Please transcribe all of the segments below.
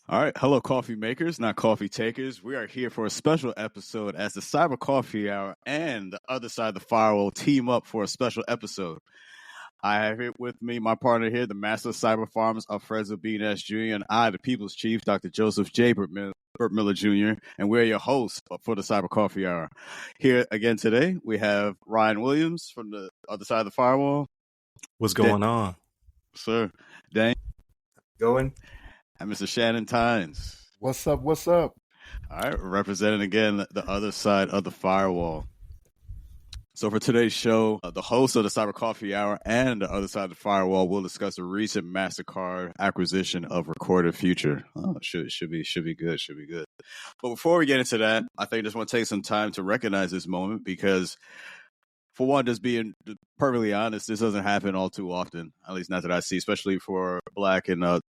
All right. Hello, coffee makers, not coffee takers. We are here for a special episode as the Cyber Coffee Hour and the other side of the firewall team up for a special episode. I have here with me my partner here, the Master of Cyber Farms, Alfredzo B, Nash Jr., and I, the People's Chief, Dr. Joseph J. Burt-Miller Jr., and we're your hosts for the Cyber Coffee Hour. Here again today, we have Ryan Williams from the other side of the firewall. What's going on? Sir. Dan. Going. And Mr. Shannon Tynes. What's up? What's up? All right, representing again the other side of the firewall. So for today's show, the host of the Cyber Coffee Hour and the other side of the firewall will discuss the recent MasterCard acquisition of Recorded Future. Oh, should be good. But before we get into that, I think I just want to take some time to recognize this moment because, for one, just being perfectly honest, this doesn't happen all too often. At least not that I see, especially for Black and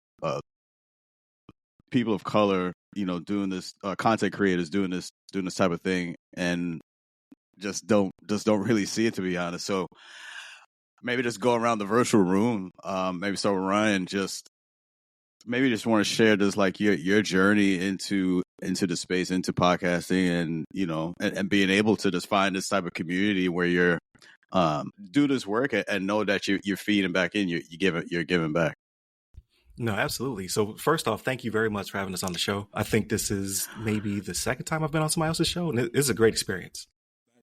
people of color, doing this, content creators doing this type of thing, and just don't really see it, to be honest. So maybe just go around the virtual room. Maybe start with Ryan. Just want to share just like your journey into the space, into podcasting, and being able to just find this type of community where you're do this work and know that you're feeding back in, you're giving back. No, absolutely. So first off, thank you very much for having us on the show. I think this is maybe the second time I've been on somebody else's show, and it's a great experience.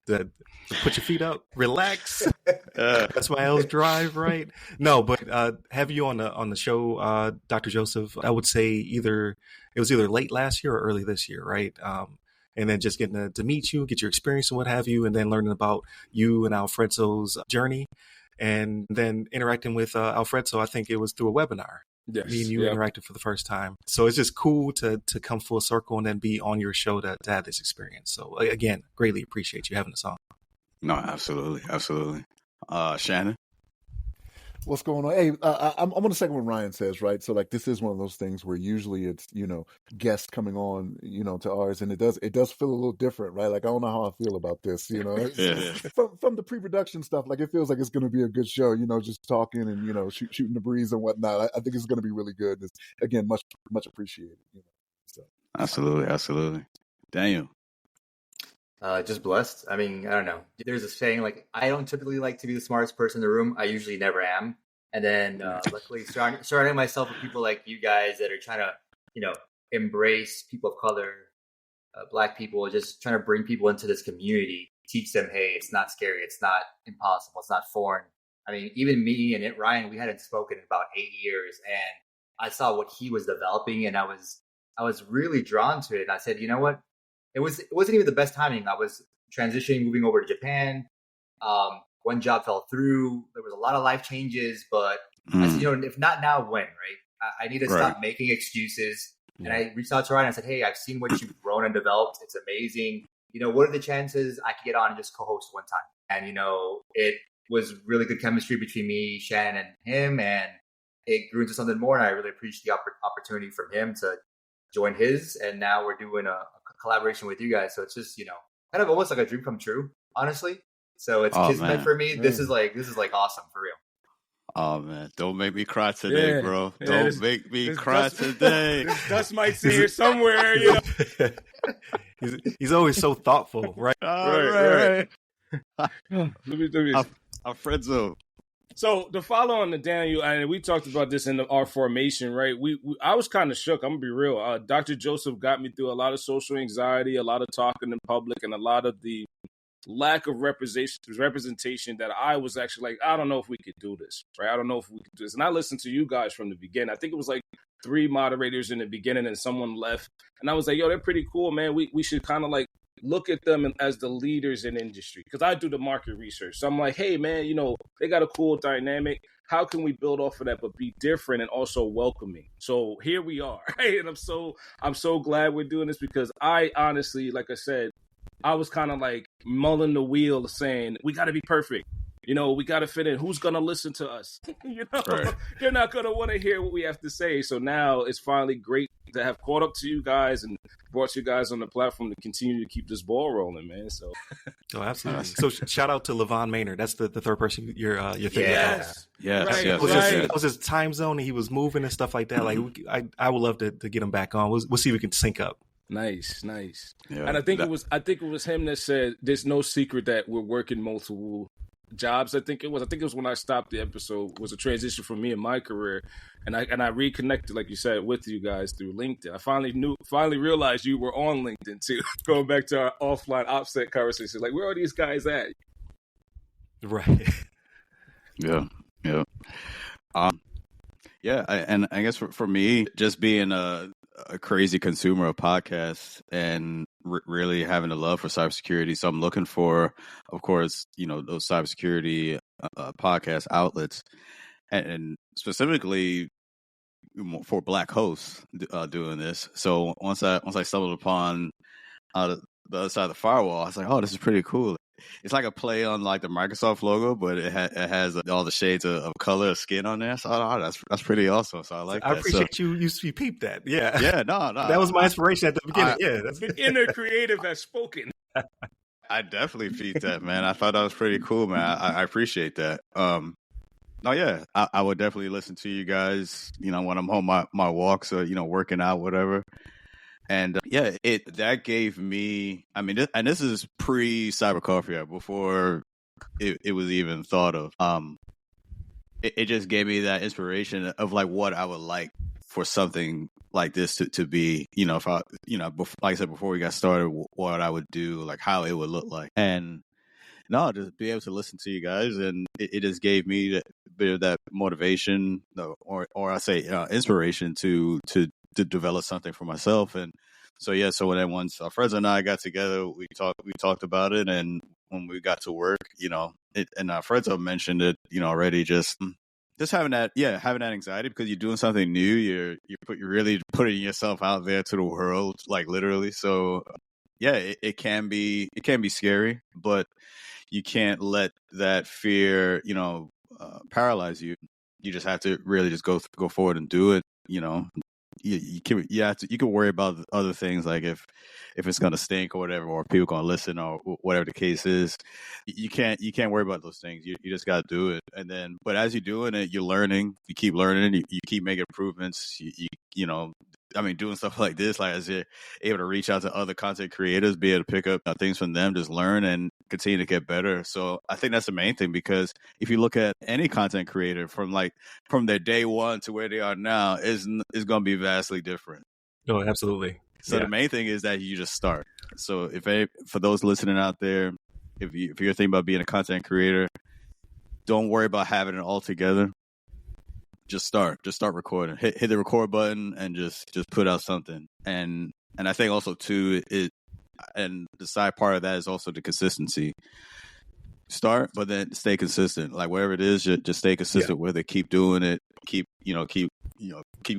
To put your feet up, relax. That's why I drive, right? No, but have you on the show, Dr. Joseph? I would say it was either late last year or early this year, right? And then just getting to meet you, get your experience and what have you, and then learning about you and Alfredzo's journey, and then interacting with Alfredzo. I think it was through a webinar. Yes, me and you interacted for the first time. So it's just cool to come full circle and then be on your show to have this experience. So again, greatly appreciate you having us on. No, absolutely. Shannon? What's going on? Hey, I'm going to second what Ryan says, right? So like, this is one of those things where usually it's, guests coming on, to ours, and it does feel a little different, right? Like, I don't know how I feel about this, Yeah. From the pre-production stuff, like it feels like it's going to be a good show, just talking and, shooting the breeze and whatnot. I think it's going to be really good. It's, again, much appreciated, So. Absolutely. Daniel. Just blessed. I mean, I don't know. There's a saying like, I don't typically like to be the smartest person in the room. I usually never am. And then luckily surrounding myself with people like you guys that are trying to, embrace people of color, Black people, just trying to bring people into this community, teach them, hey, it's not scary. It's not impossible. It's not foreign. I mean, even me and Ryan, we hadn't spoken in about 8 years, and I saw what he was developing, and I was really drawn to it. And I said, you know what? It wasn't even the best timing. I was transitioning, moving over to Japan. One job fell through. There was a lot of life changes, but I said, if not now, when, right? I need to stop making excuses. And I reached out to Ryan and I said, hey, I've seen what you've grown and developed. It's amazing. What are the chances I could get on and just co-host one time? And, it was really good chemistry between me, Shannon, and him. And it grew into something more. And I really appreciate the opportunity from him to join his. And now we're doing a collaboration with you guys. So it's just, kind of almost like a dream come true, honestly. So it's kismet for me. This is like awesome for real. Oh man, don't make me cry today, bro. Don't make me cry today. This dust might sit here somewhere, He's always so thoughtful, right? Right. Let me. Alfredzo. So to follow on to Daniel, and we talked about this in our formation, right? I was kind of shook. I'm gonna be real. Dr. Joseph got me through a lot of social anxiety, a lot of talking in public, and a lot of the lack of representation that I was actually like, I don't know if we could do this, right? I don't know if we could do this. And I listened to you guys from the beginning. I think it was like 3 moderators in the beginning and someone left. And I was like, yo, they're pretty cool, man. We should kind of like look at them as the leaders in industry, because I do the market research. So I'm like, hey, man, they got a cool dynamic. How can we build off of that, but be different and also welcoming? So here we are. Right? And I'm so glad we're doing this, because I honestly, like I said, I was kind of like mulling the wheel saying, we got to be perfect. we got to fit in. Who's going to listen to us? Right. They're not going to want to hear what we have to say. So now it's finally great to have caught up to you guys and brought you guys on the platform to continue to keep this ball rolling, man. So, absolutely. So shout out to Levon Maynard. That's the third person you're thinking. Yes. Yes. Right, Yes. That was his time zone, and he was moving and stuff like that. Like I would love to get him back on. We'll see if we can sync up. Nice. Yeah, And I think it was him that said, "There's no secret that we're working multiple jobs." I think it was when I stopped the episode. Was a transition for me in my career, and I reconnected, like you said, with you guys through LinkedIn. I finally realized you were on LinkedIn too. Going back to our offline offset conversation, like, where are these guys at? Right. Yeah. And I guess for me, just being a crazy consumer of podcasts and really having a love for cybersecurity. So I'm looking for, of course, those cybersecurity podcast outlets, and specifically for Black hosts doing this. So once I stumbled upon the other side of the firewall, I was like, oh, this is pretty cool. It's like a play on like the Microsoft logo, but it has all the shades of color of skin on there. So that's pretty awesome. So I like that. I appreciate you peeped that. Yeah. Yeah, no. That was my inspiration at the beginning. That's the inner creative has spoken. I definitely peeped that, man. I thought that was pretty cool, man. I appreciate that. I would definitely listen to you guys, when I'm on my walks or, working out, whatever. And that gave me, and this is pre Cyber Coffee, before it was even thought of. It just gave me that inspiration of like what I would like for something like this to be, if I, like I said before we got started, what I would do, like how it would look like. And no, just be able to listen to you guys, and it just gave me a bit of that motivation, or I say inspiration to develop something for myself. And so once Alfredzo and I got together, we talked about it, and when we got to work, and Alfredzo mentioned it, already, just having that anxiety because you're doing something new, you're really putting yourself out there to the world, like literally. So it can be scary, but you can't let that fear, paralyze you. You just have to really just go forward and do it. You can worry about other things, like if it's gonna stink or whatever, or people gonna listen or whatever the case is. You can't worry about those things. You just gotta do it. And then, but as you're doing it, you're learning. You keep learning. You keep making improvements. Doing stuff like this, like as you're able to reach out to other content creators, be able to pick up things from them, just learn and continue to get better. So I think that's the main thing, because if you look at any content creator from their day one to where they are now, is going to be vastly different. No, absolutely. So the main thing is that you just start. So for those listening out there, if you're thinking about being a content creator, don't worry about having it all together. Just start recording. Hit the record button and just put out something. And I think also too, and the side part of that is also the consistency. Start, but then stay consistent. Like whatever it is, just stay consistent with it. Keep doing it. Keep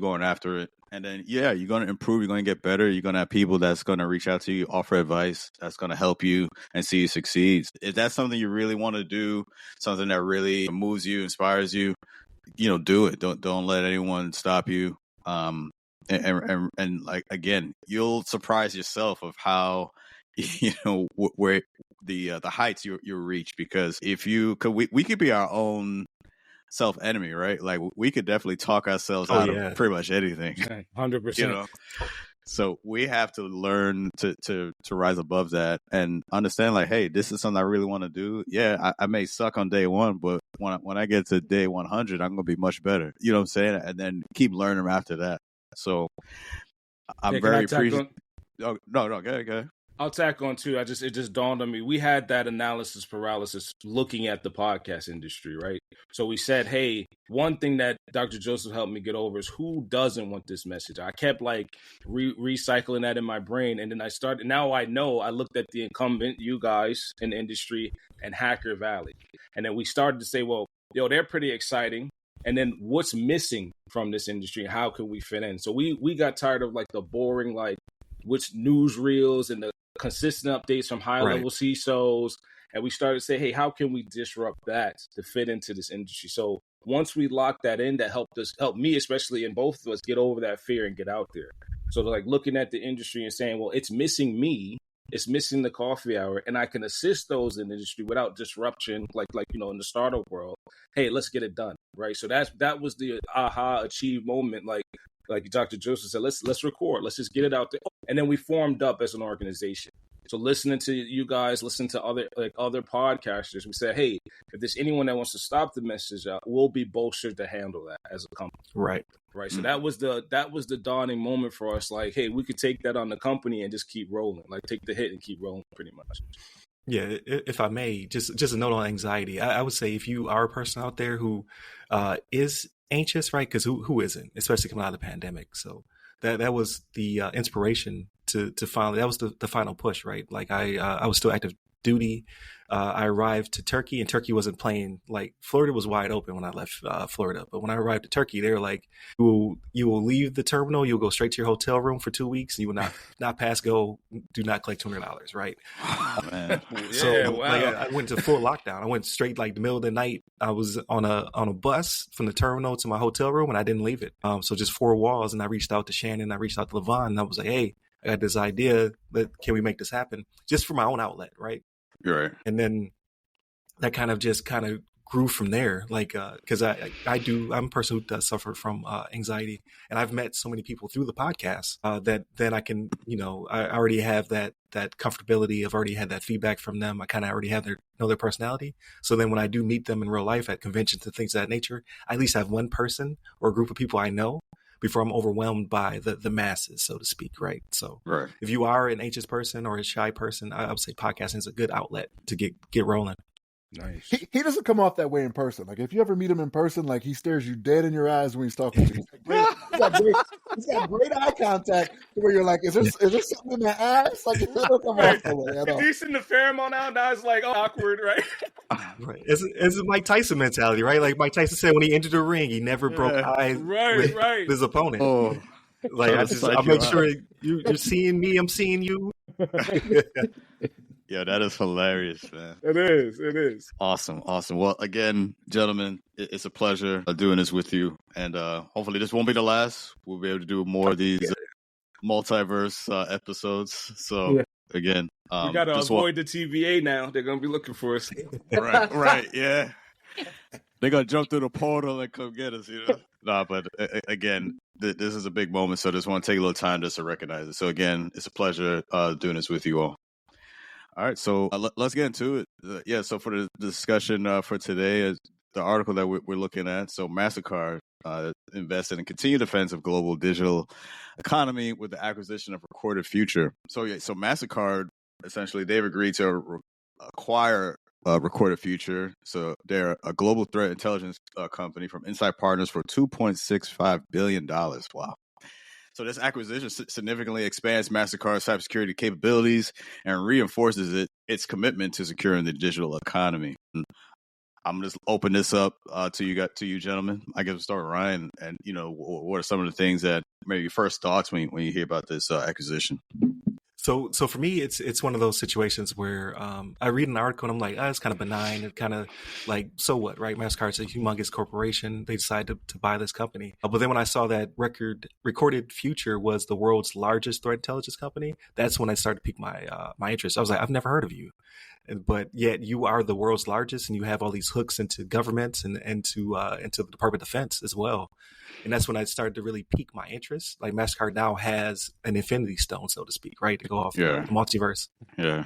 going after it. And then you're going to improve. You're going to get better. You're going to have people that's going to reach out to you, offer advice that's going to help you and see you succeed. If that's something you really want to do, something that really moves you, inspires you, do it. Don't let anyone stop you. And like, again, you'll surprise yourself of how, where the heights you reach, because we could be our own self enemy, right? Like we could definitely talk ourselves out of pretty much anything. 100%. So we have to learn to rise above that and understand, like, hey, this is something I really want to do. Yeah, I may suck on day one, but when I get to day 100, I'm going to be much better. You know what I'm saying? And then keep learning after that. So I'm very appreciative. Oh, no, go ahead. I'll tack on too. It just dawned on me. We had that analysis paralysis looking at the podcast industry, right? So we said, hey, one thing that Dr. Joseph helped me get over is who doesn't want this message. I kept like recycling that in my brain. And then now I know, I looked at the incumbent, you guys in the industry, and Hacker Valley. And then we started to say, well, they're pretty exciting. And then what's missing from this industry? How can we fit in? So we got tired of like the boring, like which newsreels and the consistent updates from high-level CISOs, and we started to say, hey, how can we disrupt that to fit into this industry? So once we locked that in, that helped me, especially in both of us, get over that fear and get out there. So like looking at the industry and saying, well, it's missing me, it's missing the coffee hour, and I can assist those in the industry without disruption, like in the startup world. Hey, let's get it done, right? So that was the aha achieve moment, like Dr. Joseph said, let's record, let's just get it out there. And then we formed up as an organization. So listening to you guys, listening to other podcasters, we said, hey, if there's anyone that wants to stop the message out, we'll be bolstered to handle that as a company. Right. So that was the dawning moment for us. Like, hey, we could take that on the company and just keep rolling. Like, take the hit and keep rolling, pretty much. Yeah, if I may, just a note on anxiety. I would say if you are a person out there who is anxious, right? Because who isn't, especially coming out of the pandemic. So that was the inspiration to finally, that was the final push, right? Like I was still active duty. I arrived to Turkey, and Turkey wasn't playing, like Florida was wide open when I left Florida. But when I arrived to Turkey, they were like, you will leave the terminal, you'll go straight to your hotel room for 2 weeks, and you will not pass go, do not collect $200, right? Oh, man. So wow. like, I went to full lockdown. I went straight, like the middle of the night. I was on a bus from the terminal to my hotel room, and I didn't leave it. So just 4 walls, and I reached out to Shannon, I reached out to Levon, and I was like, hey, I got this idea, can we make this happen? Just for my own outlet, right? You're right. And then that kind of grew from there. Like, cause I'm a person who does suffer from anxiety, and I've met so many people through the podcast that then I can, I already have that comfortability. I've already had that feedback from them. I kind of already know their personality. So then when I do meet them in real life at conventions and things of that nature, I at least have one person or a group of people I know before I'm overwhelmed by the masses, so to speak, right? So if you are an anxious person or a shy person, I would say podcasting is a good outlet to get rolling. Nice. He doesn't come off that way in person. Like if you ever meet him in person, like he stares you dead in your eyes when he's talking to you. He's got great eye contact where you're like, is there something in my eyes? Like it doesn't come off that way at all. If you send the pheromone out, now it's like awkward, right? Right. It's a Mike Tyson mentality, right? Like Mike Tyson said when he entered the ring, he never broke eyes with his opponent. Oh, like I make sure you're seeing me, I'm seeing you. Yeah, that is hilarious, man. It is. Awesome. Well, again, gentlemen, it's a pleasure doing this with you. And hopefully this won't be the last. We'll be able to do more of these multiverse episodes. So, again, we got to avoid the TVA now. They're going to be looking for us. Right, yeah. They're going to jump through the portal and come get us, No, but again, this is a big moment. So I just want to take a little time just to recognize it. So, again, it's a pleasure doing this with you all. All right, so let's get into it. So for the discussion for today, the article that we're looking at, so MasterCard invested in continued defense of global digital economy with the acquisition of Recorded Future. So MasterCard, essentially, they've agreed to acquire Recorded Future. So they're a global threat intelligence company from Insight Partners for $2.65 billion. Wow. So this acquisition significantly expands MasterCard's cybersecurity capabilities and reinforces its commitment to securing the digital economy. I'm going to open this up to you gentlemen. I guess we'll start with Ryan. And, what are some of the things that maybe your first thoughts when you hear about this acquisition? So for me, it's one of those situations where I read an article and I'm like, it's kind of benign. It's kind of like, so what, right? MasterCard's a humongous corporation. They decided to buy this company. But then when I saw that Recorded Future was the world's largest threat intelligence company, that's when I started to pique my interest. I was like, I've never heard of you. But yet you are the world's largest, and you have all these hooks into governments and into the Department of Defense as well. And that's when I started to really pique my interest. Like MasterCard now has an infinity stone, so to speak, right? To go off the multiverse. Yeah.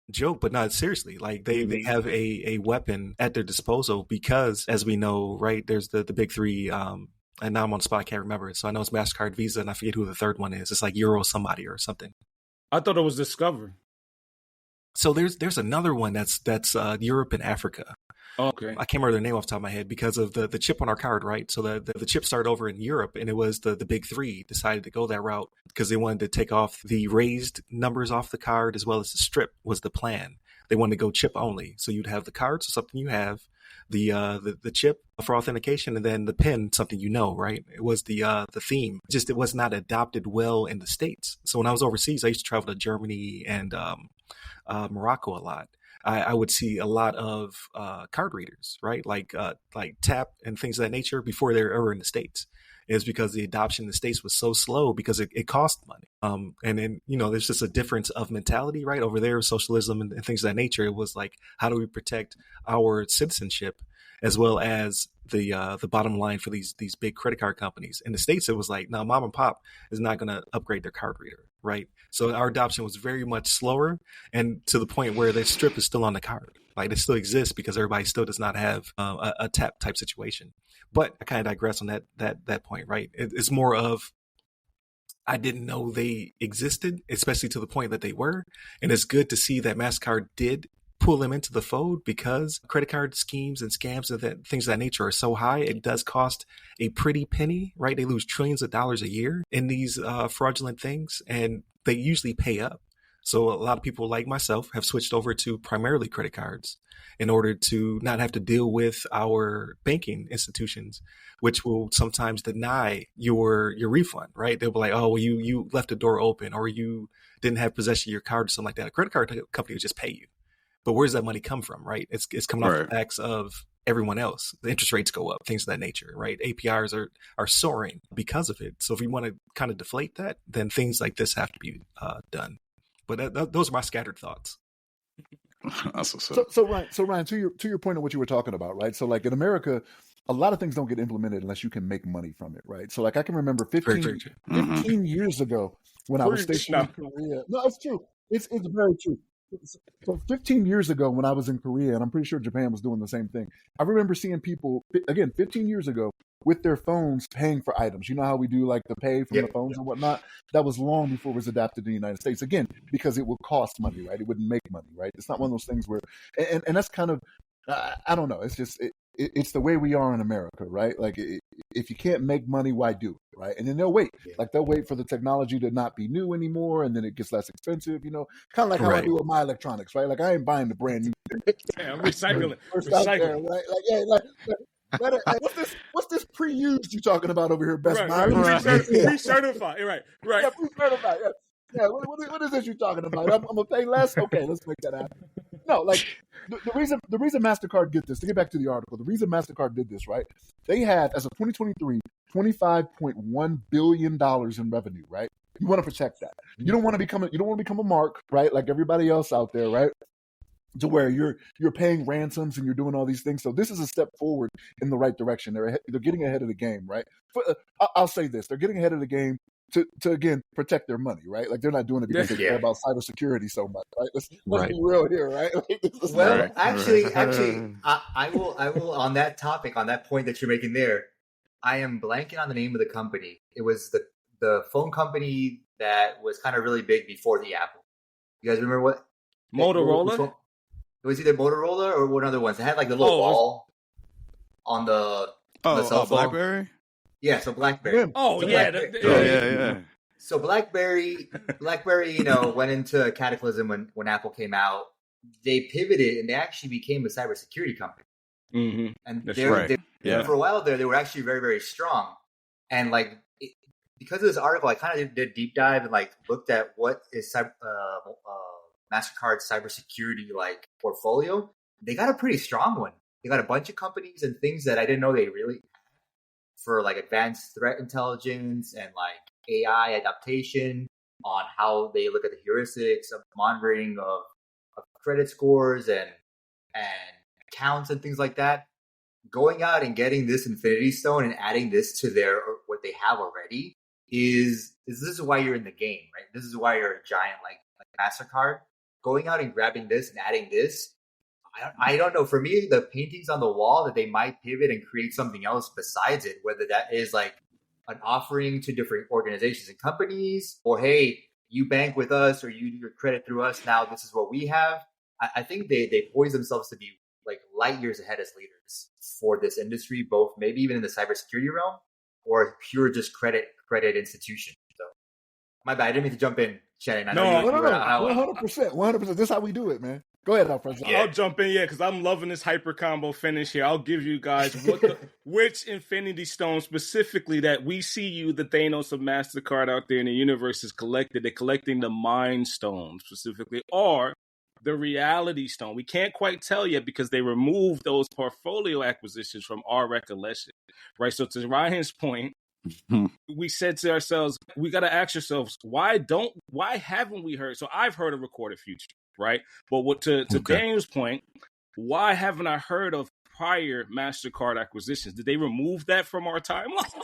Joke, but not seriously. Like they have a weapon at their disposal because, as we know, right, there's the big three. And now I'm on the spot, I can't remember it. So I know it's MasterCard, Visa, and I forget who the third one is. It's like Euro somebody or something. I thought it was Discover. So there's another one that's Europe and Africa. Okay. I can't remember their name off the top of my head because of the chip on our card, right? So the chip started over in Europe, and it was the big three decided to go that route because they wanted to take off the raised numbers off the card as well as the strip was the plan. They wanted to go chip only. So you'd have the card, so something you have, the chip for authentication, and then the PIN, something right? It was the theme. Just it was not adopted well in the States. So when I was overseas, I used to travel to Germany and Morocco a lot. I would see a lot of card readers, right? Like tap and things of that nature before they were ever in the States. It's because the adoption in the States was so slow because it cost money. And then, there's just a difference of mentality, right? Over there, socialism and things of that nature. It was like, how do we protect our citizenship as well as the bottom line for these big credit card companies? In the States, it was like, no, mom and pop is not going to upgrade their card reader, right? So our adoption was very much slower, and to the point where the strip is still on the card. Like it still exists because everybody still does not have a tap type situation. But I kind of digress on that point, right? It's more of, I didn't know they existed, especially to the point that they were. And it's good to see that MasterCard did pull them into the fold, because credit card schemes and scams and things of that nature are so high. It does cost a pretty penny, right? They lose trillions of dollars a year in these fraudulent things, and they usually pay up. So a lot of people like myself have switched over to primarily credit cards in order to not have to deal with our banking institutions, which will sometimes deny your refund, right? They'll be like, oh, well, you left the door open, or you didn't have possession of your card or something like that. A credit card company will just pay you. But where's that money come from, right? It's coming off the backs of everyone else. The interest rates go up, things of that nature, right? APRs are soaring because of it. So if we want to kind of deflate that, then things like this have to be done. But those are my scattered thoughts. So Ryan, to your point of what you were talking about, right? So like in America, a lot of things don't get implemented unless you can make money from it, right? So like I can remember 15 years ago when I was stationed in Korea. No, it's true. It's very true. So 15 years ago when I was in Korea, and I'm pretty sure Japan was doing the same thing, I remember seeing people, again, 15 years ago, with their phones paying for items. You know how we do like the pay from the phones and whatnot? That was long before it was adapted in the United States. Again, because it would cost money, right? It wouldn't make money, right? It's not one of those things where, and that's kind of, I don't know. It's just, it's the way we are in America, right? Like if you can't make money, why do it, right? And then they'll wait. Like they'll wait for the technology to not be new anymore, and then it gets less expensive, kind of like how I do with my electronics, right? Like I ain't buying the brand new thing. Yeah, I'm recycling. There, right? Like, what's this pre-used you talking about over here, Best Buy? Pre-certified, right? Yeah, pre-certified. Yeah. What is this you're talking about? I'm gonna pay less. Okay, let's make that happen. No, like the reason MasterCard did this. To get back to the article, the reason MasterCard did this, right? They had, as of 2023, $25.1 billion in revenue, right? You want to protect that. You don't want to become a mark, right? Like everybody else out there, right? To where you're paying ransoms and you're doing all these things. So this is a step forward in the right direction. They're getting ahead of the game, right? I'll say this: they're getting ahead of the game to again protect their money, right? Like they're not doing it because they care about cybersecurity so much, right? Let's be real here, right? Like, actually, I will on that topic, on that point that you're making there. I am blanking on the name of the company. It was the phone company that was kind of really big before the Apple. You guys remember what? Motorola? It was either Motorola or one other ones. It had like the little ball on the cell phone. BlackBerry? Yeah, so BlackBerry. Oh, so yeah. Yeah. So BlackBerry, went into cataclysm when Apple came out. They pivoted and they actually became a cybersecurity company. Mm-hmm. And they for a while there, they were actually very, very strong. And because of this article, I kind of did a deep dive and looked at what is MasterCard's cybersecurity portfolio. They got a pretty strong one. They got a bunch of companies and things that I didn't know they really had for advanced threat intelligence and AI adaptation on how they look at the heuristics of monitoring of credit scores and accounts and things like that. Going out and getting this Infinity Stone and adding this to what they have already is this is why you're in the game, right? This is why you're a giant like MasterCard. Going out and grabbing this and adding this, I don't know. For me, the paintings on the wall that they might pivot and create something else besides it, whether that is an offering to different organizations and companies, or hey, you bank with us or you do your credit through us. Now this is what we have. I think they poise themselves to be light years ahead as leaders for this industry, both maybe even in the cybersecurity realm or pure just credit institution. So my bad. I didn't mean to jump in, Shannon. I know no, 100%. This is how we do it, man. Go ahead, Alfredo. I'll jump in, because I'm loving this hyper combo finish here. I'll give you guys which Infinity Stone specifically that we see you, the Thanos of MasterCard out there in the universe, is collected. They're collecting the Mind Stone specifically, or the Reality Stone. We can't quite tell yet because they removed those portfolio acquisitions from our recollection, right? So to Ryan's point, we said to ourselves, we got to ask ourselves, why haven't we heard? So I've heard of Recorded Future, right? But to Daniel's point, why haven't I heard of prior MasterCard acquisitions? Did they remove that from our timeline?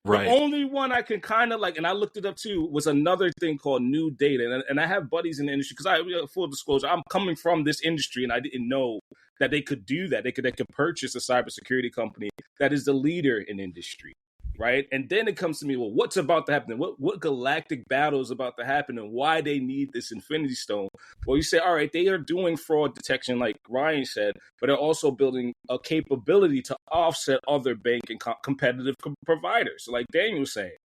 Right. The only one I can kind of and I looked it up too, was another thing called New Data. And I have buddies in the industry, because full disclosure, I'm coming from this industry and I didn't know that they could do that. They could purchase a cybersecurity company that is the leader in industry. Right. And then it comes to me, well, what's about to happen? What galactic battle is about to happen and why they need this Infinity Stone? Well, you say, all right, they are doing fraud detection, like Ryan said, but they're also building a capability to offset other bank and competitive providers. So like Daniel was saying,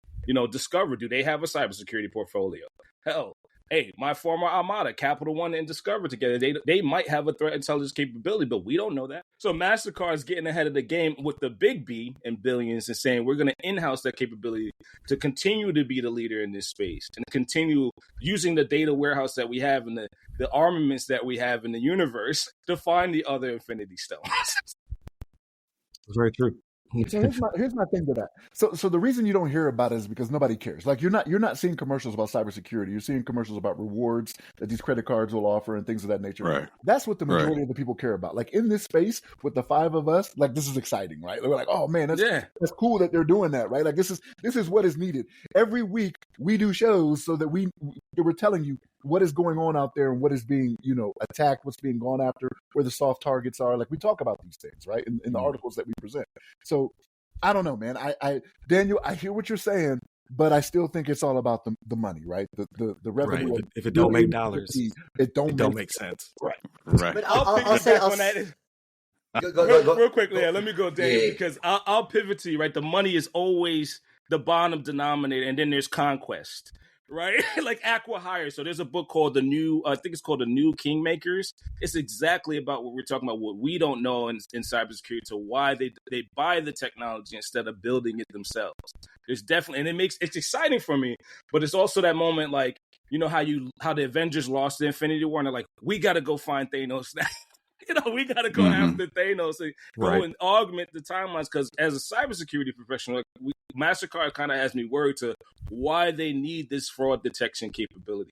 Discover, do they have a cybersecurity portfolio? Hell, hey, my former Armada, Capital One and Discover together, they might have a threat intelligence capability, but we don't know that. So MasterCard's getting ahead of the game with the big B in billions and saying we're going to in-house that capability to continue to be the leader in this space and continue using the data warehouse that we have and the armaments that we have in the universe to find the other Infinity Stones. Very true. So here's my thing to that. So the reason you don't hear about it is because nobody cares. Like you're not seeing commercials about cybersecurity. You're seeing commercials about rewards that these credit cards will offer and things of that nature. Right. That's what the majority of the people care about. Like in this space with the five of us, like this is exciting, right? We're like, oh man, that's cool that they're doing that, right? Like this is what is needed. Every week we do shows so that we're telling you what is going on out there and what is being, attacked, what's being gone after, where the soft targets are. Like we talk about these things, right? In the articles that we present. So I don't know, man. Daniel, I hear what you're saying, but I still think it's all about the money, right? The revenue. Right. If it don't make dollars, it don't make sense. Right. But I'll say on that. Go. Real quickly, let me go, Daniel, because I'll pivot to you, right? The money is always the bottom denominator, and then there's conquest. Right? Like acqui-hire. So there's a book called The New Kingmakers. It's exactly about what we're talking about, what we don't know in cybersecurity, to why they buy the technology instead of building it themselves. There's definitely, and it's exciting for me, but it's also that moment like, how the Avengers lost the Infinity War and they're like, we got to go find Thanos now. We got to go after Thanos and go and augment the timelines, because as a cybersecurity professional, MasterCard kind of has me worried to why they need this fraud detection capability.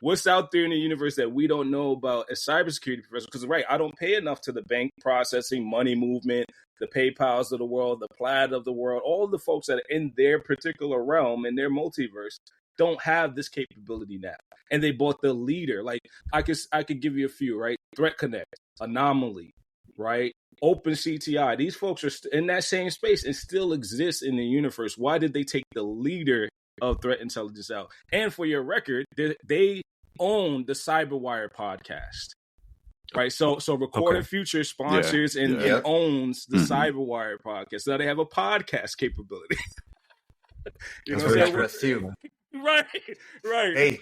What's out there in the universe that we don't know about as cybersecurity professionals? Because, I don't pay enough to the bank processing, money movement, the PayPals of the world, the Plaid of the world, all the folks that are in their particular realm, in their multiverse, don't have this capability now. And they bought the leader. Like, I could give you a few, right? Threat Connect, Anomaly, right? Open CTI. These folks are in that same space and still exist in the universe. Why did they take the leader of threat intelligence out? And for your record, they own the Cyberwire podcast, right? So Recorded Future sponsors and owns the Cyberwire podcast. So now they have a podcast capability. That's very interesting too. Right. Hey,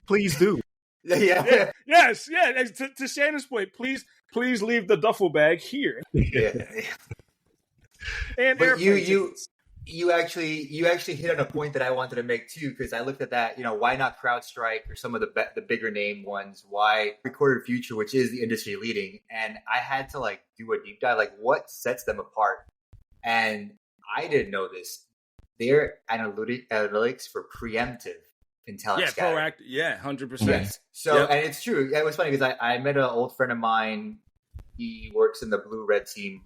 please do. Yes. To Shannon's point, please leave the duffel bag here. Yeah. And but you actually hit on a point that I wanted to make too, because I looked at that. Why not CrowdStrike or some of the bigger name ones? Why Recorded Future, which is the industry leading? And I had to do a deep dive, what sets them apart. And I didn't know this. Their analytics for preemptive intelligence. Yeah, proactive. Yeah, 100%. Yes. So, and it's true. It was funny because I met an old friend of mine. He works in the blue-red team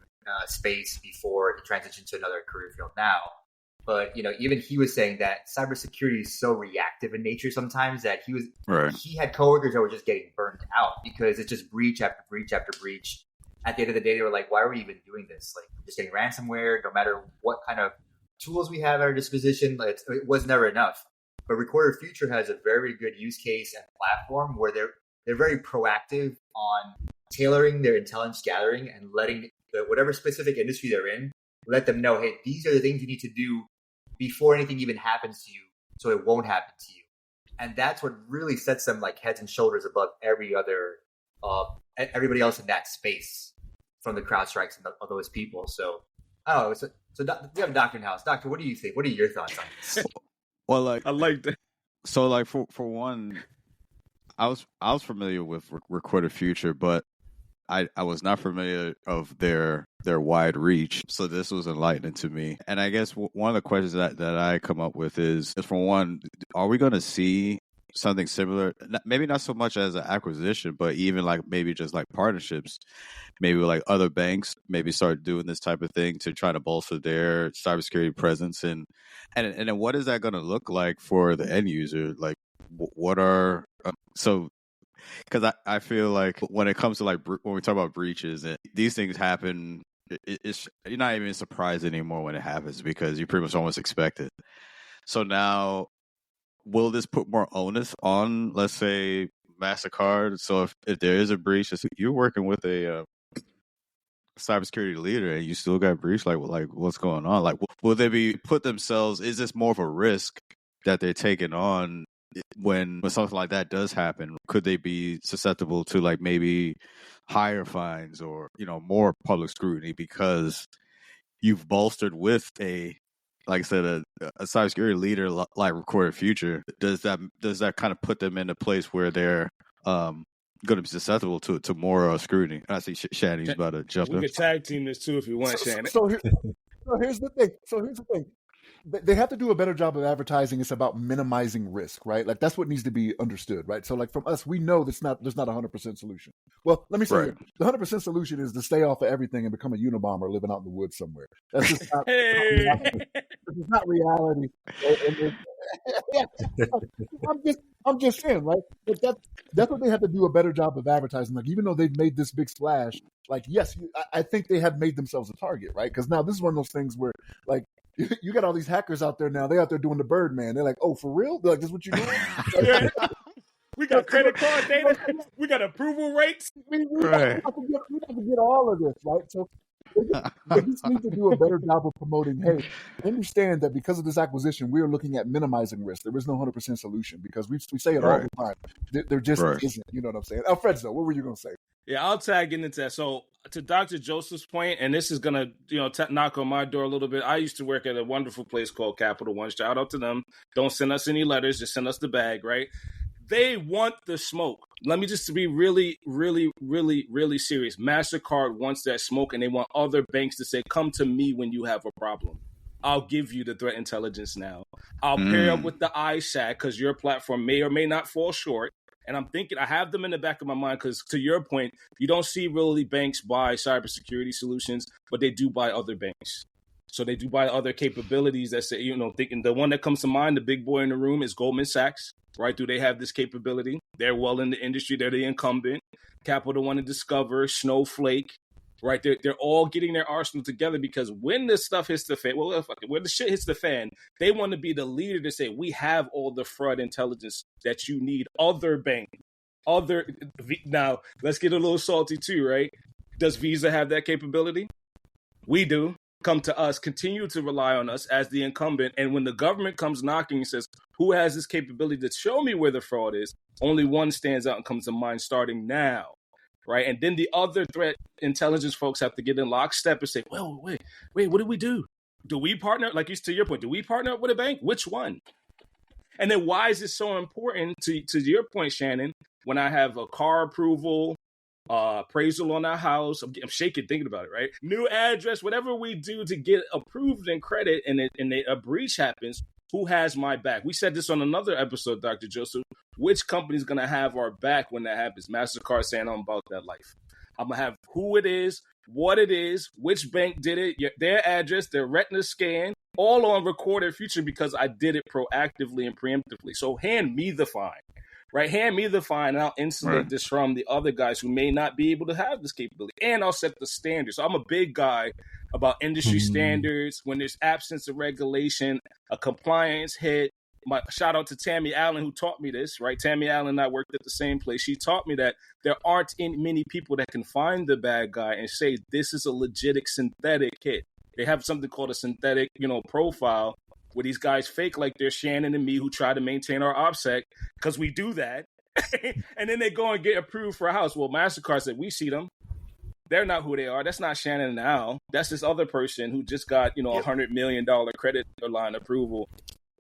space before he transitioned to another career field now. But, even he was saying that cybersecurity is so reactive in nature sometimes that he had coworkers that were just getting burnt out because it's just breach after breach after breach. At the end of the day, they were like, why are we even doing this? We're just getting ransomware, no matter what kind of tools we have at our disposition. It was never enough. But Recorded Future has a very good use case and platform where they're very proactive on tailoring their intelligence gathering and letting whatever specific industry they're in, let them know, hey, these are the things you need to do before anything even happens to you, so it won't happen to you. And that's what really sets them heads and shoulders above every other everybody else in that space from the CrowdStrikes and of those people. So, oh, so we have a doctor in house. Doctor, what do you think? What are your thoughts on this? Well, like I like that. so, like for one, I was familiar with Recorded Future, but I was not familiar of their wide reach. So this was enlightening to me. And I guess one of the questions that I come up with is for one, are we going to see something similar? Maybe not so much as an acquisition, but even like maybe just like partnerships. Maybe like other banks maybe start doing this type of thing to try to bolster their cybersecurity presence. And then what is that going to look like for the end user? Like what are so because I feel like when it comes to like when we talk about breaches, these things happen. It's you're not even surprised anymore when it happens because you pretty much almost expect it. So now, will this put more onus on, let's say, MasterCard? So if there is a breach, you're working with a cybersecurity leader and you still got breached, like what's going on? Like, will they be put themselves? Is this more of a risk that they're taking on? When something like that does happen, could they be susceptible to like maybe higher fines or more public scrutiny because you've bolstered with like I said, a cybersecurity leader like Recorded Future? Does that kind of put them in a place where they're going to be susceptible to more scrutiny? I see Shannon's about to jump in. We could tag team this too if you want, Shannon. So here's the thing. They have to do a better job of advertising. It's about minimizing risk, right? Like that's what needs to be understood, right? So like from us, we know there's not a 100% solution. Well, let me say the 100% solution is to stay off of everything and become a Unabomber living out in the woods somewhere. That's just not, it's not reality. I'm just saying, right? But that's what they have to do a better job of advertising. Like even though they've made this big splash, like yes, I think they have made themselves a target, right? Because now this is one of those things where like. You got all these hackers out there now. They're out there doing the Birdman. They're like, "Oh, for real? They're like, this is what you're doing?" We got credit card data. We got approval rates. We have to get all of this, right? So they just need to do a better job of promoting, hey, understand that because of this acquisition, we're looking at minimizing risk. There is no 100% solution because we say it all the time. There just isn't. You know what I'm saying? Alfredzo, what were you going to say? Yeah, I'll tag into that. So to Dr. Joseph's point, and this is going to, knock on my door a little bit. I used to work at a wonderful place called Capital One. Shout out to them. Don't send us any letters. Just send us the bag, right? They want the smoke. Let me just be really, really, really, really serious. MasterCard wants that smoke, and they want other banks to say, come to me when you have a problem. I'll give you the threat intelligence now. I'll pair up with the ISAC because your platform may or may not fall short. And I'm thinking, I have them in the back of my mind because to your point, you don't see really banks buy cybersecurity solutions, but they do buy other banks. So they do buy other capabilities that say, thinking the one that comes to mind, the big boy in the room is Goldman Sachs, right? Do they have this capability? They're well in the industry. They're the incumbent. Capital One and Discover, Snowflake, right? They're all getting their arsenal together because when this stuff hits the fan, when the shit hits the fan, they want to be the leader to say, we have all the fraud intelligence that you need. Now, let's get a little salty too, right? Does Visa have that capability? We do. Come to us, continue to rely on us as the incumbent. And when the government comes knocking and says, who has this capability to show me where the fraud is? Only one stands out and comes to mind starting now. Right. And then the other threat intelligence folks have to get in lockstep and say, well, wait, what do we do? Do we partner? Like to your point, do we partner up with a bank? Which one? And then why is it so important to your point, Shannon, when I have a car approval, appraisal on our house, I'm shaking thinking about it, right? New address, whatever we do to get approved and credit and a breach happens, who has my back? We said this on another episode, Dr. Joseph. Which company is going to have our back when that happens? MasterCard saying I'm about that life. I'm going to have who it is, what it is, which bank did it, their address, their retina scan, all on Recorded Future because I did it proactively and preemptively. So hand me the fine, right? Hand me the fine and I'll insulate this from the other guys who may not be able to have this capability. And I'll set the standards. So I'm a big guy about industry standards. When there's absence of regulation, a compliance hit. My shout out to Tammy Allen who taught me this, right? Tammy Allen and I worked at the same place. She taught me that there aren't many people that can find the bad guy and say this is a legit synthetic hit. They have something called a synthetic, profile where these guys fake like they're Shannon and me who try to maintain our OPSEC because we do that. And then they go and get approved for a house. Well, MasterCard said, we see them. They're not who they are. That's not Shannon and Al. That's this other person who just got, $100 million credit line approval.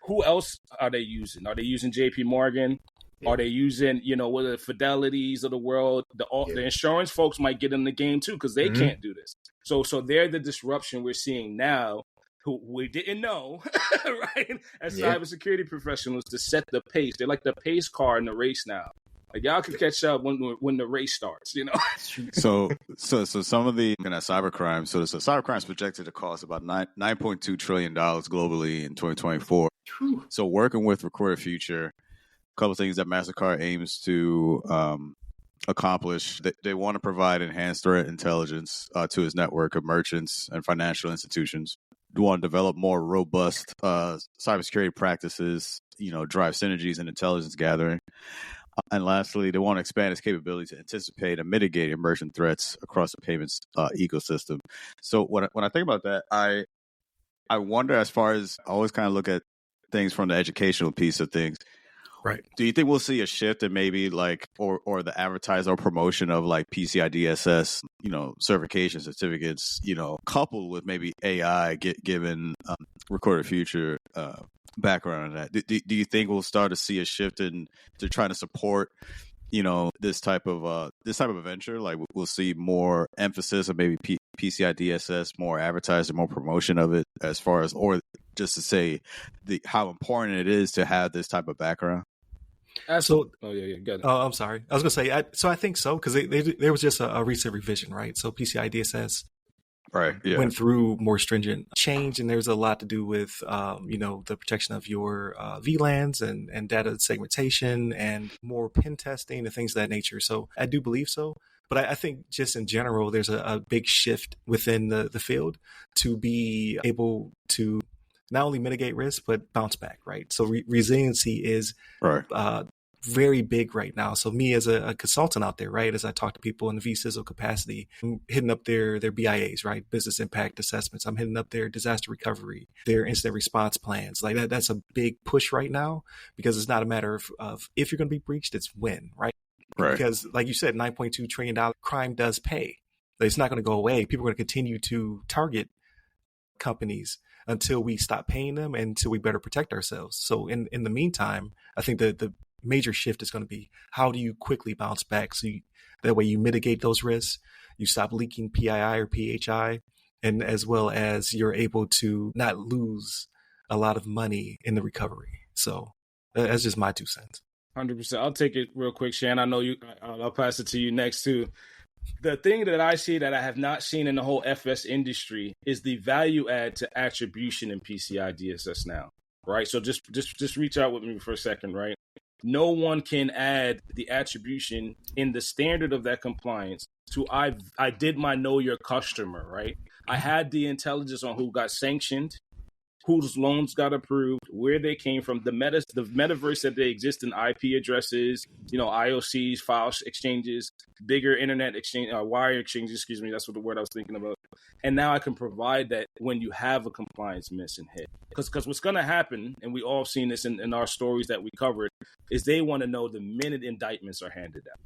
Who else are they using? Are they using JP Morgan? Yeah. Are they using, what are the Fidelities of the world? The insurance folks might get in the game too, because they can't do this. So they're the disruption we're seeing now, who we didn't know, right? As cybersecurity professionals, to set the pace. They're like the pace car in the race now. Like, y'all can catch up when the race starts, So some of the cybercrime. So cybercrime is projected to cost about $9.2 trillion globally in 2024. Whew. So working with Recorded Future, a couple of things that MasterCard aims to accomplish. They want to provide enhanced threat intelligence to its network of merchants and financial institutions. They want to develop more robust cybersecurity practices, drive synergies and intelligence gathering. And lastly, they want to expand its capability to anticipate and mitigate emerging threats across the payments ecosystem. So when I think about that, I wonder, as far as I always kind of look at things from the educational piece of things. Right. Do you think we'll see a shift in maybe or the advertising or promotion of PCI DSS, certification certificates, coupled with maybe AI given Recorded Future background on that? Do you think we'll start to see a shift in to trying to support, this type of venture? Like, we'll see more emphasis on maybe PCI DSS, more advertising, more promotion of it, as far as, or just to say how important it is to have this type of background. So, got it. Oh, I'm sorry. I was going to say, I think so, because there was just a recent revision, right? So PCI DSS went through more stringent change, and there's a lot to do with, the protection of your VLANs and data segmentation and more pen testing and things of that nature. So I do believe so. But I think just in general, there's a big shift within the field to be able to not only mitigate risk, but bounce back, right? So resiliency is very big right now. So me as a consultant out there, right, as I talk to people in the vCISO capacity, I'm hitting up their BIAs, right, business impact assessments. I'm hitting up their disaster recovery, their incident response plans. Like that's a big push right now, because it's not a matter of if you're going to be breached, it's when, right? Because like you said, $9.2 trillion crime does pay. It's not going to go away. People are going to continue to target companies until we stop paying them and until we better protect ourselves. So in the meantime, I think the major shift is going to be, how do you quickly bounce back? So that way you mitigate those risks, you stop leaking PII or PHI, and as well as you're able to not lose a lot of money in the recovery. So that's just my 2 cents. 100%. I'll take it real quick, Shan. I know you. I'll pass it to you next too. The thing that I see that I have not seen in the whole FS industry is the value add to attribution in PCI DSS now, right? So just reach out with me for a second, right? No one can add the attribution in the standard of that compliance to I did my know your customer, right? I had the intelligence on who got sanctioned, whose loans got approved, where they came from, the metaverse that they exist in, IP addresses, IOCs, file exchanges, bigger internet exchange, wire exchanges, excuse me, that's what the word I was thinking about. And now I can provide that when you have a compliance miss and hit. Because what's going to happen, and we all seen this in our stories that we covered, is they want to know the minute indictments are handed out.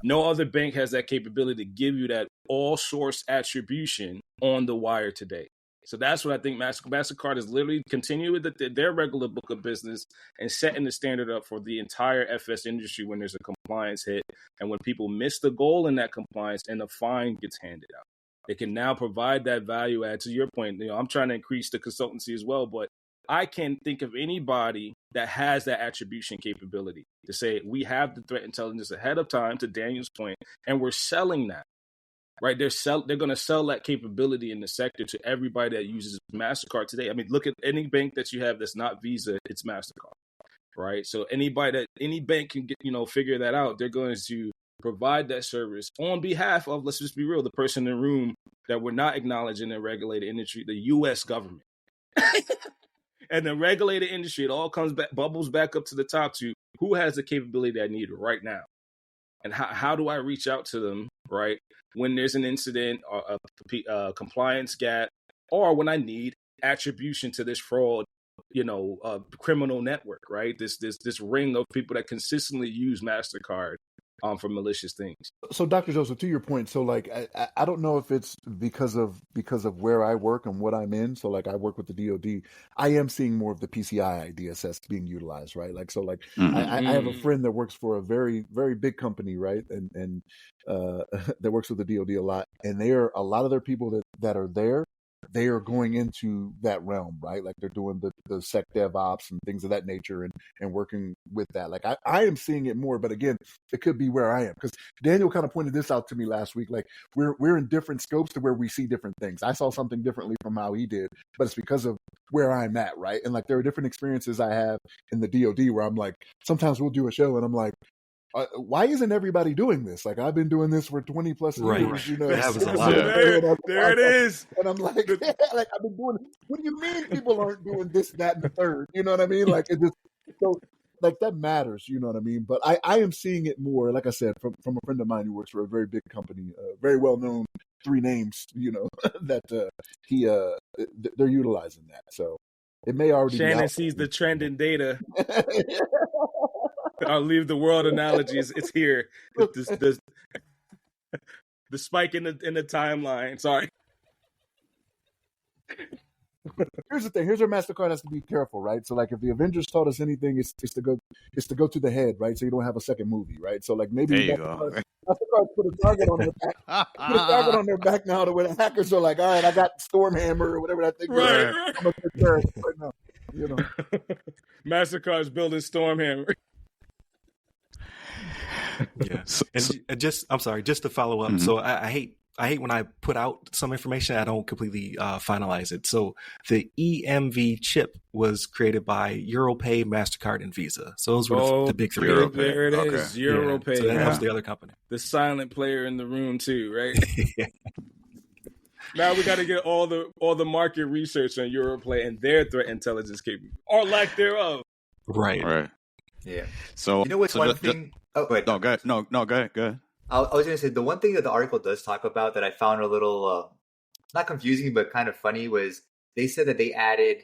No other bank has that capability to give you that all source attribution on the wire today. So that's what I think MasterCard is literally continuing with their regular book of business and setting the standard up for the entire FS industry when there's a compliance hit and when people miss the goal in that compliance and the fine gets handed out. They can now provide that value add. To your point, I'm trying to increase the consultancy as well, but I can't think of anybody that has that attribution capability to say we have the threat intelligence ahead of time, to Daniel's point, and we're selling that. Right, they're going to sell that capability in the sector to everybody that uses MasterCard today. I mean, look at any bank that you have that's not Visa, it's MasterCard, right? So any bank can get, figure that out. They're going to provide that service on behalf of, let's just be real, the person in the room that we're not acknowledging in the regulated industry, the U.S. government. And the regulated industry, it all comes back, bubbles back up to the top to who has the capability I need right now. And how do I reach out to them, right, when there's an incident or a compliance gap, or when I need attribution to this fraud criminal network, right? This ring of people that consistently use MasterCard for malicious things. So, Dr. Joseph, to your point, so like I don't know if it's because of where I work and what I'm in. So, like I work with the DoD, I am seeing more of the PCI DSS being utilized, right? Like so, like I have a friend that works for a very very big company, right, and that works with the DoD a lot, and a lot of their people that are there. They are going into that realm, right? Like they're doing the sec dev ops and things of that nature and working with that. Like I am seeing it more, but again, it could be where I am. Because Daniel kind of pointed this out to me last week. Like we're in different scopes to where we see different things. I saw something differently from how he did, but it's because of where I'm at, right? And like there are different experiences I have in the DoD where I'm like, sometimes we'll do a show and I'm like, why isn't everybody doing this? Like I've been doing this for 20 plus years, right. you know. That happens a lot. There it is. And I'm like, like I've been doing. What do you mean people aren't doing this, that, and the third? You know what I mean? Like it just so like that matters. You know what I mean? But I am seeing it more, like I said, from a friend of mine who works for a very big company, very well known, 3 names. You know that they're utilizing that. So it may already. Shannon sees the trend in data. I'll leave the world analogy. It's here. The spike in the timeline. Sorry. Here's the thing. Here's where MasterCard has to be careful, right? So, like, if the Avengers taught us anything, it's to go to the head, right? So you don't have a second movie, right? So, like, maybe MasterCard put a target on their back. Put a target on their back now to where the hackers are like, all right, I got Stormhammer or whatever that thing is. Right. I'm gonna take care of it right now. You know, MasterCard's building Stormhammer. Yeah, and just to follow up. So I hate when I put out some information, I don't completely finalize it. So the EMV chip was created by Europay, MasterCard, and Visa. So those were the big 3. Europay. There it is, Europay. Yeah. So that helps the other company. The silent player in the room too, right? Yeah. Now we got to get all the market research on Europay and their threat intelligence capability, or lack thereof. Right. Yeah. So you know what's one thing? Oh, wait. No, go ahead. No, go ahead. I was going to say the one thing that the article does talk about that I found a little not confusing but kind of funny was they said that they added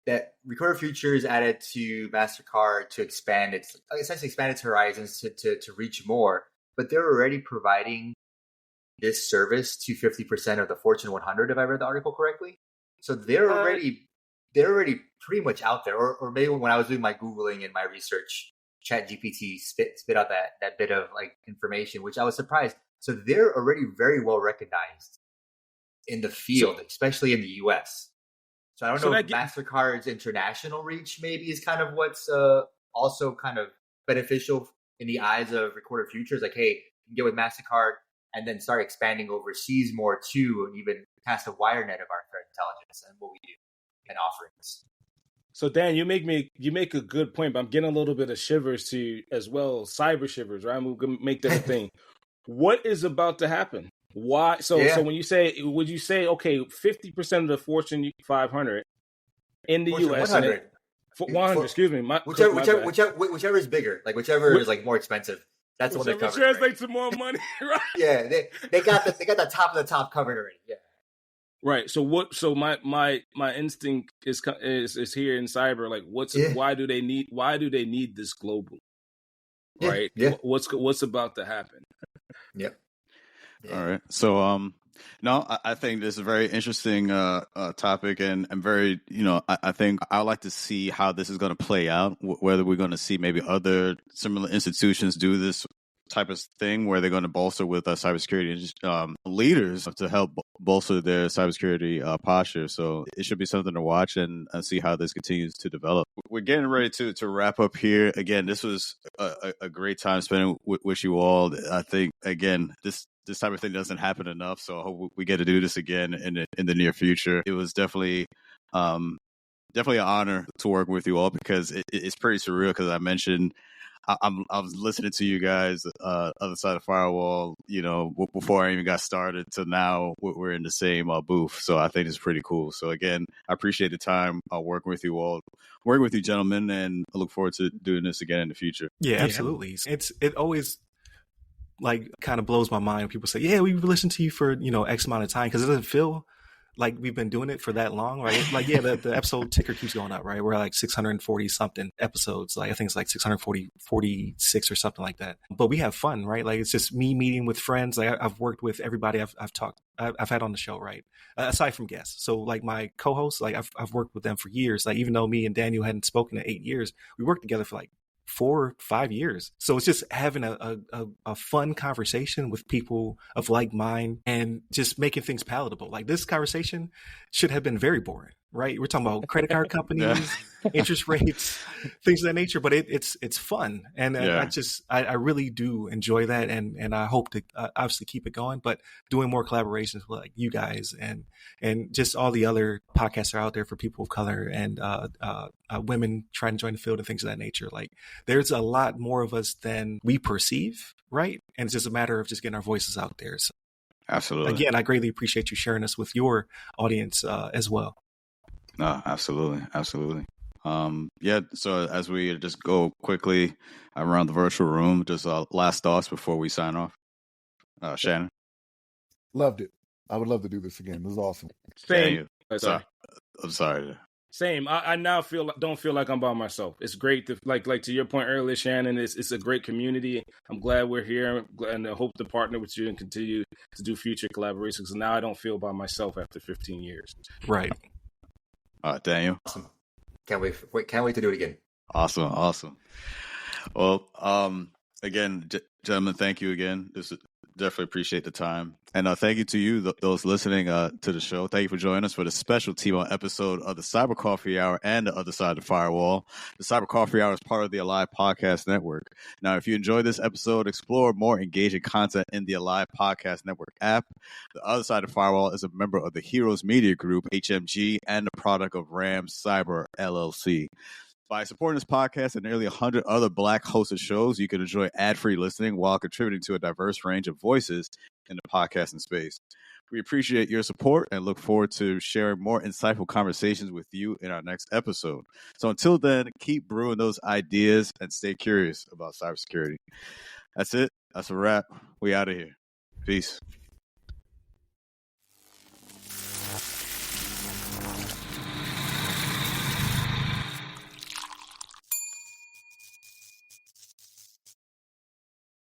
that Recorder Futures added to MasterCard to essentially expand its horizons to reach more, but they're already providing this service to 50% of the Fortune 100, if I read the article correctly. So they're already pretty much out there. Or maybe when I was doing my Googling and my research, ChatGPT spit out that bit of like information, which I was surprised. So they're already very well recognized in the field, especially in the US. So I don't know if MasterCard's international reach maybe is kind of what's also kind of beneficial in the eyes of Recorder Futures. Like, hey, you can get with MasterCard and then start expanding overseas more too, and even cast a wire net of our threat intelligence and what we do and offerings. So Dan, you make a good point, but I'm getting a little bit of shivers too as well, cyber shivers, right? I'm gonna make that a thing. What is about to happen? Why? So when you say, would you say, okay, 50% of the Fortune 500 in the Fortune US, 100, 100, excuse me, whichever is bigger, like whichever is like more expensive. That's what they cover. Translates to more money, right? Yeah, they got the top of the top covered already. Yeah. Right. So my instinct is here in cyber. Like, why do they need this global? Right. Yeah. What's about to happen? Yep. Yeah. All right. So no, I think this is a very interesting topic, and very, I think I would like to see how this is going to play out. Whether we're going to see maybe other similar institutions do this type of thing, where they're going to bolster with cybersecurity leaders to help bolster their cybersecurity posture. So it should be something to watch and see how this continues to develop. We're getting ready to wrap up here. Again, this was a great time spending with you all. I think, again, this type of thing doesn't happen enough, so I hope we get to do this again in the near future. It was definitely an honor to work with you all, because it's pretty surreal, because I mentioned I was listening to you guys other side of Firewall, before I even got started, to now we're in the same booth. So I think it's pretty cool. So again, I appreciate the time working with you all, working with you gentlemen, and I look forward to doing this again in the future. Yeah, absolutely. It always like kind of blows my mind when people say, yeah, we've listened to you for X amount of time, because it doesn't feel like we've been doing it for that long, right? Like, yeah, the episode ticker keeps going up, right? We're like 640 something episodes. Like I think it's like 646 or something like that. But we have fun, right? Like it's just me meeting with friends. Like I've worked with everybody I've had on the show, right? Aside from guests. So like my co-hosts, like I've worked with them for years. Like even though me and Daniel hadn't spoken in 8 years, we worked together for like 4 or 5 years. So it's just having a fun conversation with people of like mind and just making things palatable. Like this conversation should have been very boring, right? We're talking about credit card companies, interest rates, things of that nature, but it's fun. And I really do enjoy that. And I hope to obviously keep it going, but doing more collaborations with like you guys and just all the other podcasts are out there for people of color and women trying to join the field and things of that nature. Like there's a lot more of us than we perceive, right? And it's just a matter of just getting our voices out there. So absolutely. Again, I greatly appreciate you sharing this with your audience as well. No, absolutely. So as we just go quickly around the virtual room, just last thoughts before we sign off. Shannon? Loved it. I would love to do this again. This is awesome. Same. Sorry. I'm sorry. Same. I now don't feel like I'm by myself. It's great to like to your point earlier, Shannon. It's a great community. I'm glad we're here, and I hope to partner with you and continue to do future collaborations. Because now I don't feel by myself after 15 years. Right. Daniel. Awesome. Can't wait to do it again. Awesome. Well, again, gentlemen, thank you again. Definitely appreciate the time. And thank you to you, those listening to the show. Thank you for joining us for the special T1 episode of the Cyber Coffee Hour and the Other Side of the Firewall. The Cyber Coffee Hour is part of the Alive Podcast Network. Now, if you enjoyed this episode, explore more engaging content in the Alive Podcast Network app. The Other Side of the Firewall is a member of the Heroes Media Group, HMG, and the product of Ram Cyber LLC. By supporting this podcast and nearly 100 other Black hosted shows, you can enjoy ad-free listening while contributing to a diverse range of voices in the podcasting space. We appreciate your support and look forward to sharing more insightful conversations with you in our next episode. So until then, keep brewing those ideas and stay curious about cybersecurity. That's it. That's a wrap. We out of here. Peace.